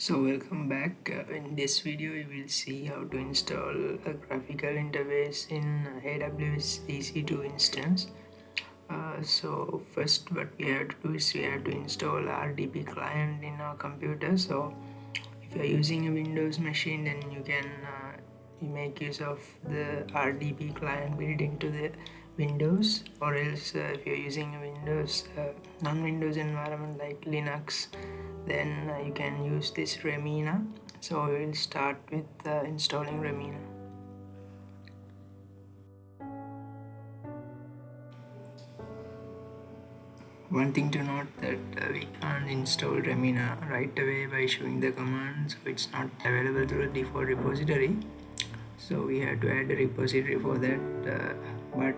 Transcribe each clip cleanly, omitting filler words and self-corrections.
So welcome back. In this video we will see how to install a graphical interface in AWS EC2 instance. So first what we have to do is we have to install RDP client in our computer. So if you are using a Windows machine, then you can you make use of the RDP client built into the Windows, or else if you're using a Windows non-Windows environment like Linux, then you can use this Remina. So we'll start with installing Remina. One thing to note that we can't install Remina right away by showing the command, so it's not available through the default repository. So we have to add a repository for that, but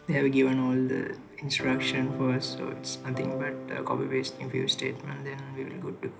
they have given all the instruction for us, so it's nothing but copy pasting few statements, then we will good to go.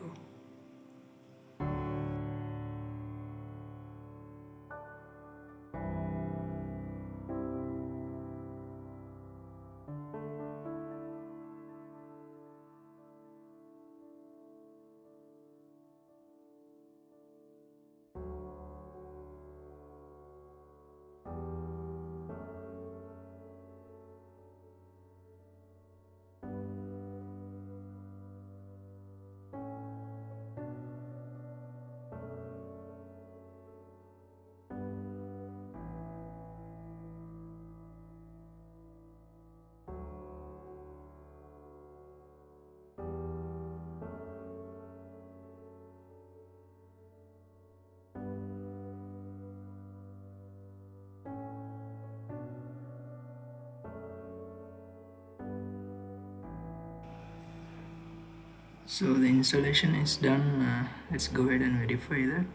So the installation is done. Let's go ahead and verify that.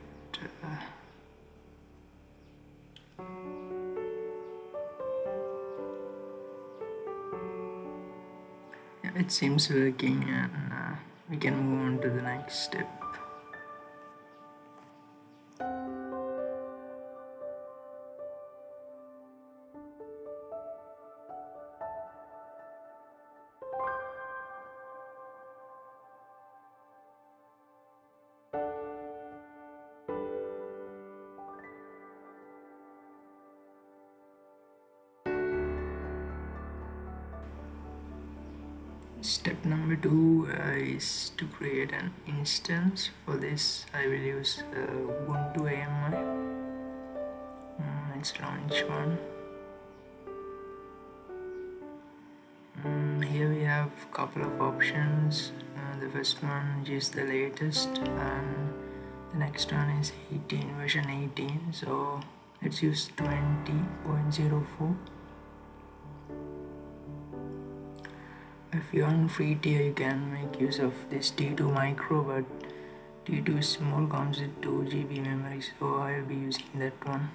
Yeah, it seems working, and we can move on to the next step. Step number 2 is to create an instance. For this I will use Ubuntu AMI. Let's launch one. Here we have a couple of options. The first one is the latest, and the next one is version 18. So let's use 20.04. If you're on free tier, you can make use of this T2 micro, but T2 small comes with 2 GB memory, so I'll be using that one.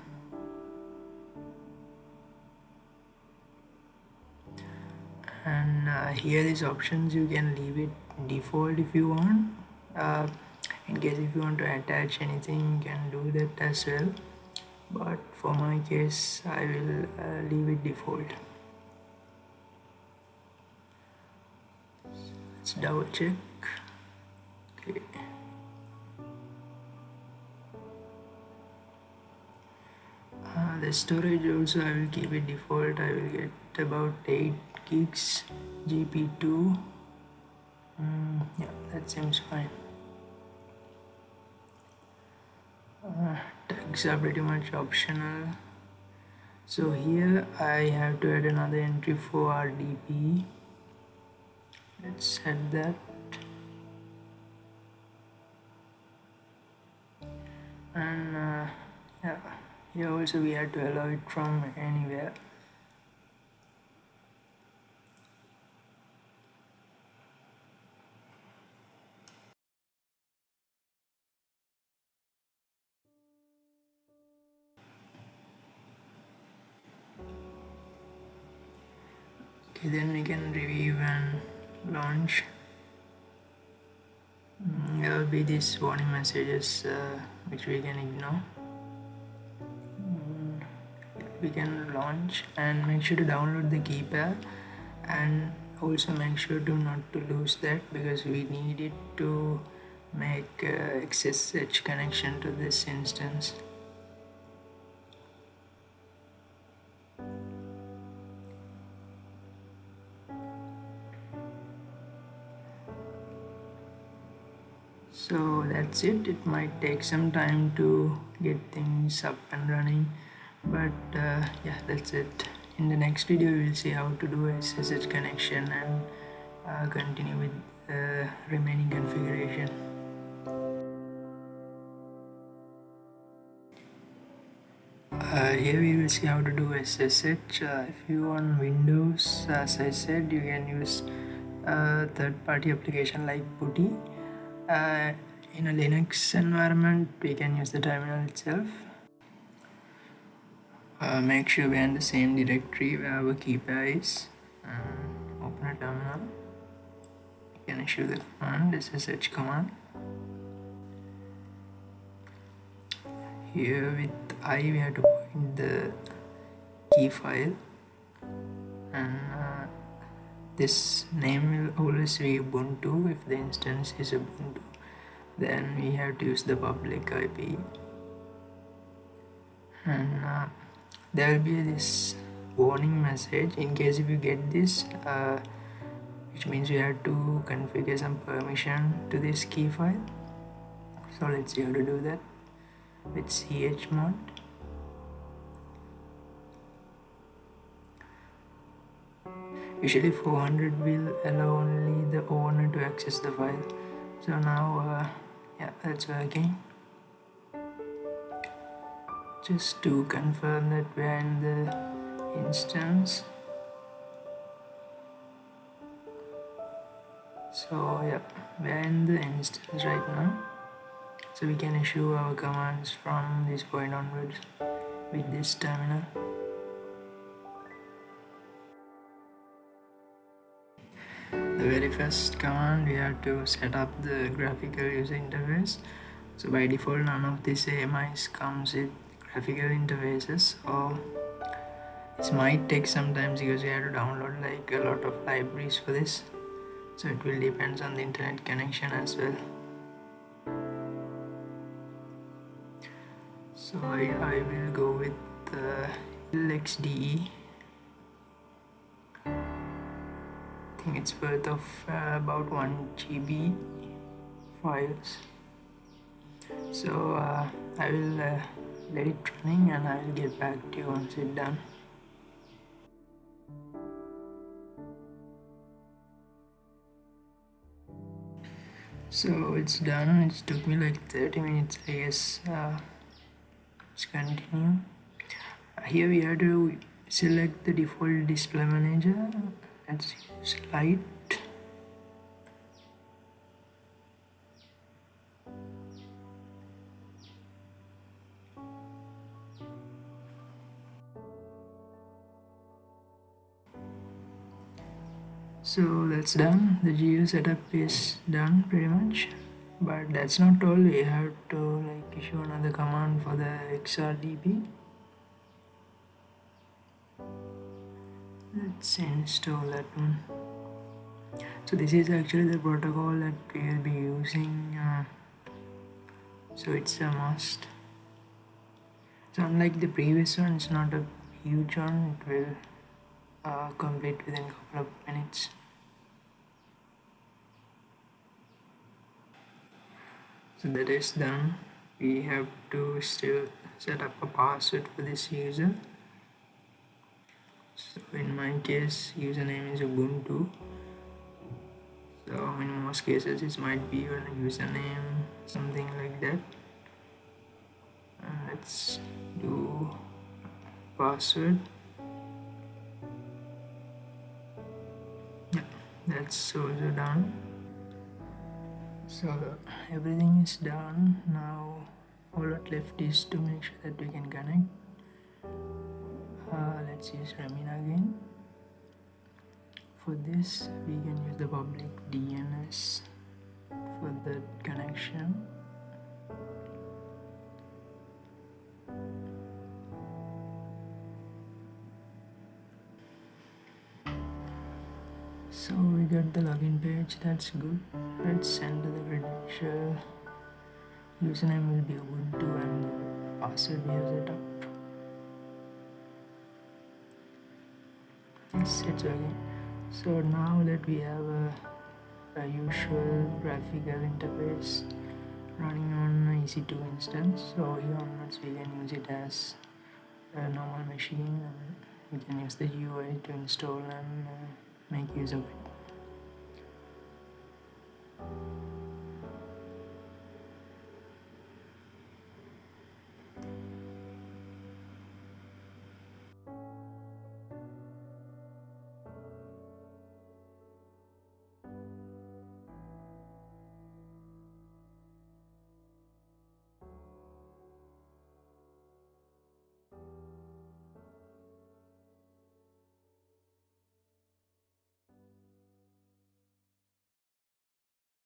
And here these options, you can leave it default if you want. In case if you want to attach anything, you can do that as well, but for my case I will leave it default. Let's double check. Okay. The storage also I will keep it default. I will get about 8 gigs GP2. Yeah, that seems fine. Tags are pretty much optional. So here I have to add another entry for RDP. Let's set that. And yeah, here also we have to allow it from anywhere. Okay, then we can review and launch. There will be these warning messages which we can ignore. We can launch, and make sure to download the keypad, and also make sure to not to lose that, because we need it to make XSH connection to this instance. So that's it. It might take some time to get things up and running, but yeah, that's it. In the next video we will see how to do SSH connection and continue with remaining configuration. Here we will see how to do SSH. If you on Windows, as I said, you can use third-party application like Putty. In a Linux environment, we can use the terminal itself. Make sure we're in the same directory where our keypad is, and open a terminal. You can issue the command, SSH command. Here with I we have to point the key file, and this name will always be Ubuntu. If the instance is Ubuntu, then we have to use the public IP, and there will be this warning message in case if you get this, which means you have to configure some permission to this key file. So let's see how to do that with chmod. Usually 400 will allow only the owner to access the file. So now yeah, that's working. Just to confirm that we are in the instance. So yeah, we are in the instance right now. So we can issue our commands from this point onwards with this terminal. The very first command, we have to set up the graphical user interface. So by default, none of these AMIs comes with graphical interfaces, or it might take some time because you have to download like a lot of libraries for this. So it will depend on the internet connection as well. So I will go with LXDE. I think it's worth of about 1 GB files. So I will let it running and I will get back to you once it's done. So it's done. It took me like 30 minutes, I guess. Let's continue. Here we have to select the default display manager. Let's use light. So that's done. The GUI setup is done pretty much, but that's not all. We have to like issue another command for the RDP. Let's install that one. So this is actually the protocol that we will be using. So it's a must. So unlike the previous one, it's not a huge one. It will complete within a couple of minutes. So that is done. We have to still set up a password for this user. So in my case, username is Ubuntu. So in most cases, it might be your username, something like that. And let's do password. Yeah, that's also done. So everything is done. Now all that left is to make sure that we can connect. Let's use Ramin again. For this, we can use the public DNS for the connection. So we got the login page, that's good. Let's enter the credential. Username will be Ubuntu and the password we have set up. Yes, it's working. So now that we have a usual graphical interface running on EC2 instance, so here onwards we can use it as a normal machine, and we can use the GUI to install and make use of it.